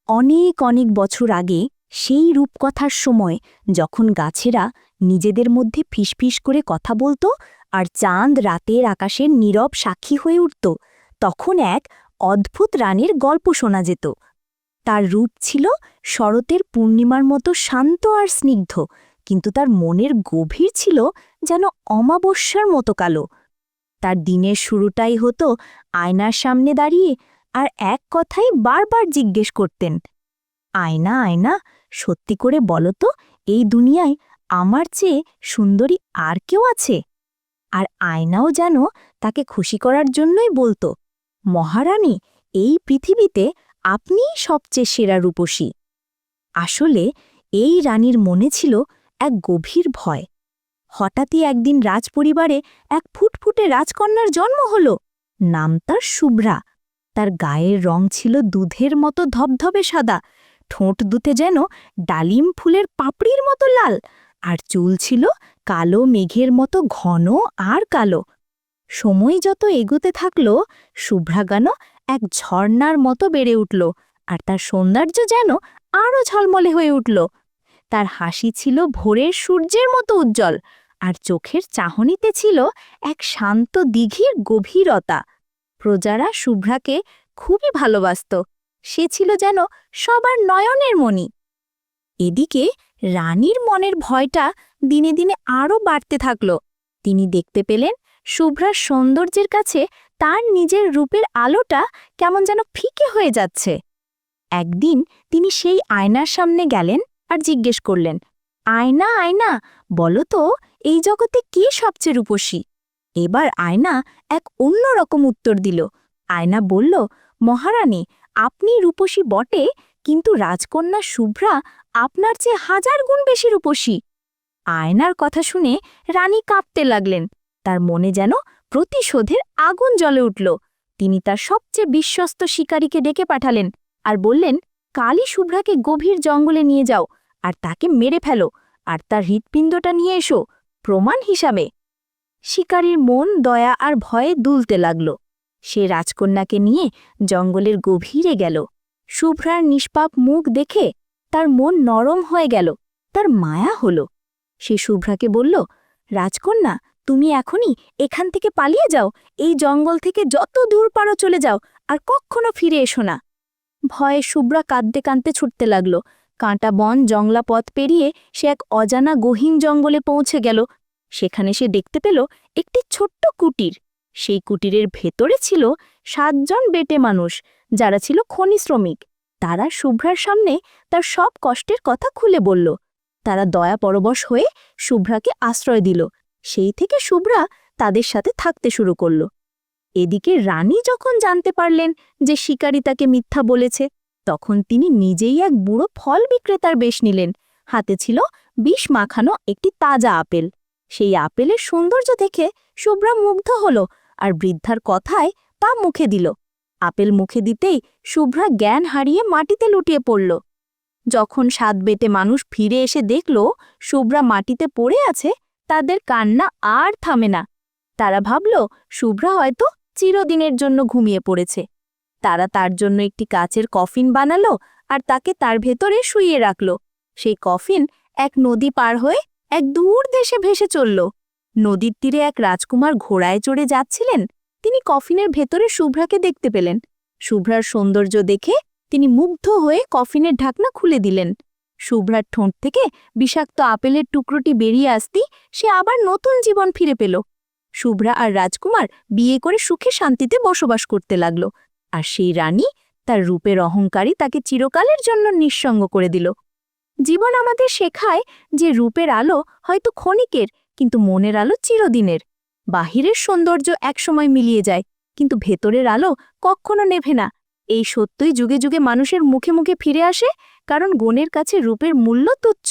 অনেক অনেক বছর আগে সেই রূপকথার সময় যখন গাছেরা নিজেদের মধ্যে ফিসফিস করে কথা বলতো আর চাঁদ রাতের আকাশের নীরব সাক্ষী হয়ে উঠত, তখন এক অদ্ভুত রানীর গল্প শোনা যেত। তার রূপ ছিল শরতের পূর্ণিমার মতো শান্ত আর স্নিগ্ধ, কিন্তু তার মনের গভীর ছিল যেন অমাবস্যার মতো কালো। তার দিনের শুরুটাই হতো আয়নার সামনে দাঁড়িয়ে আর এক কথাই বারবার জিজ্ঞেস করতেন, আয়না আয়না, সত্যি করে বলো তো, এই দুনিয়ায় আমার চেয়ে সুন্দরী আর কেউ আছে? আর আয়নাও যেন তাকে খুশি করার জন্যই বলতো, মহারানী, এই পৃথিবীতে আপনিই সবচেয়ে সেরা রূপসী। আসলে এই রানীর মনে ছিল এক গভীর ভয়। হঠাৎই একদিন রাজপরিবারে এক ফুটফুটে রাজকন্যার জন্ম হল। নাম তার শুভ্রা। তার গায়ের রং ছিল দুধের মতো ধবধবে সাদা, ঠোঁট দুতে যেন ডালিম ফুলের পাপড়ির মতো লাল, আর চুল ছিল কালো মেঘের মতো ঘন আর কালো। সময় যত এগোতে থাকল, শুভ্রাগানও এক ঝর্ণার মতো বেড়ে উঠল, আর তার সৌন্দর্য যেন আরও ঝলমলে হয়ে উঠল। তার হাসি ছিল ভোরের সূর্যের মতো উজ্জ্বল, আর চোখের চাহনিতে ছিল এক শান্ত দিঘির গভীরতা। প্রজারা শুভ্রাকে খুবই ভালোবাসত। সে ছিল যেন সবার নয়নের মণি। এদিকে রানীর মনের ভয়টা দিনে দিনে আরও বাড়তে থাকল। তিনি দেখতে পেলেন শুভ্রার সৌন্দর্যের কাছে তার নিজের রূপের আলোটা কেমন যেন ফিকে হয়ে যাচ্ছে। একদিন তিনি সেই আয়নার সামনে গেলেন আর জিজ্ঞেস করলেন, আয়না আয়না, বলো তো, এই জগতে কে সবচেয়ে রূপসী? এবার আয়না এক অন্যরকম উত্তর দিল। আয়না বলল, মহারানী, আপনি রূপসী বটে, কিন্তু রাজকন্যা শুভ্রা আপনার চেয়ে 1000 গুণ বেশি রূপসী। আয়নার কথা শুনে রানী কাঁপতে লাগলেন। তার মনে যেন প্রতিশোধের আগুন জ্বলে উঠল। তিনি তার সবচেয়ে বিশ্বস্ত শিকারীকে ডেকে পাঠালেন আর বললেন, কালই শুভ্রাকে গভীর জঙ্গলে নিয়ে যাও আর তাকে মেরে ফেলো, আর তার হৃৎপিণ্ডটা নিয়ে এসো প্রমাণ হিসাবে। শিকারীর মন দয়া আর ভয়ে দুলতে লাগল। সে রাজকন্যাকে নিয়ে জঙ্গলের গভীরে গেল। শুভ্রার নিষ্পাপ মুখ দেখে তার মন নরম হয়ে গেল, তার মায়া হল। সে শুভ্রাকে বলল, রাজকন্যা, তুমি এখনই এখান থেকে পালিয়ে যাও, এই জঙ্গল থেকে যত দূর পারো চলে যাও, আর কখনো ফিরে এসো না। ভয়ে শুভ্রা কাঁদতে কাঁদতে ছুটতে লাগল। কাঁটা বন জংলা পথ পেরিয়ে সে এক অজানা গহীন জঙ্গলে পৌঁছে গেল। সেখানে সে দেখতে পেল একটি ছোট্ট কুটির। সেই কুটিরের ভেতরে ছিল 7 জন বেটে মানুষ, যারা ছিল খনি শ্রমিক। তারা শুভ্রার সামনে তার সব কষ্টের কথা খুলে বলল। তারা দয়া পরবশ হয়ে শুভ্রাকে আশ্রয় দিল। সেই থেকে শুভ্রা তাদের সাথে থাকতে শুরু করল। এদিকে রানী যখন জানতে পারলেন যে শিকারী তাকে মিথ্যা বলেছে, তখন তিনি নিজেই এক বুড়ো ফল বিক্রেতার বেশ নিলেন। হাতে ছিল বিষ মাখানো একটি তাজা আপেল। সেই আপেলের সৌন্দর্য দেখে শুভ্রা মুগ্ধ হল, আর বৃদ্ধার কথায় তা মুখে দিল। আপেল মুখে দিতেই শুভ্রা জ্ঞান হারিয়ে মাটিতে লুটিয়ে পড়ল। যখন 7 বেটে মানুষ ফিরে এসে দেখল শুভ্রা মাটিতে পড়ে আছে, তাদের কান্না আর থামে না। তারা ভাবল শুভ্রা হয়তো চিরদিনের জন্য ঘুমিয়ে পড়েছে। তারা তার জন্য একটি কাচের কফিন বানালো আর তাকে তার ভেতরে শুইয়ে রাখল। সেই কফিন এক নদী পার হয়ে এক দূর দেশে ভেসে চলল। নদীর তীরে এক রাজকুমার ঘোড়ায় চড়ে যাচ্ছিলেন। তিনি কফিনের ভেতরে শুভ্রাকে দেখতে পেলেন। শুভ্রার সৌন্দর্য দেখে তিনি মুগ্ধ হয়ে কফিনের ঢাকনা খুলে দিলেন। শুভ্রার ঠোঁট থেকে বিষাক্ত আপেলের টুকরোটি বেরিয়ে আসতেই সে আবার নতুন জীবন ফিরে পেল। শুভ্রা আর রাজকুমার বিয়ে করে সুখে শান্তিতে বসবাস করতে লাগল। আর সেই রানী তার রূপের অহংকারী তাকে চিরকালের জন্য নিঃসঙ্গ করে দিল। জীবন আমাদের শেখায় যে রূপের আলো হয়তো ক্ষণিকের, কিন্তু মনের আলো চিরদিনের। বাহিরের সৌন্দর্য একসময় মিলিয়ে যায়, কিন্তু ভেতরের আলো কখনো নেভে না। এই সত্যই যুগে যুগে মানুষের মুখে মুখে ফিরে আসে, কারণ গুণের কাছে রূপের মূল্য তুচ্ছ।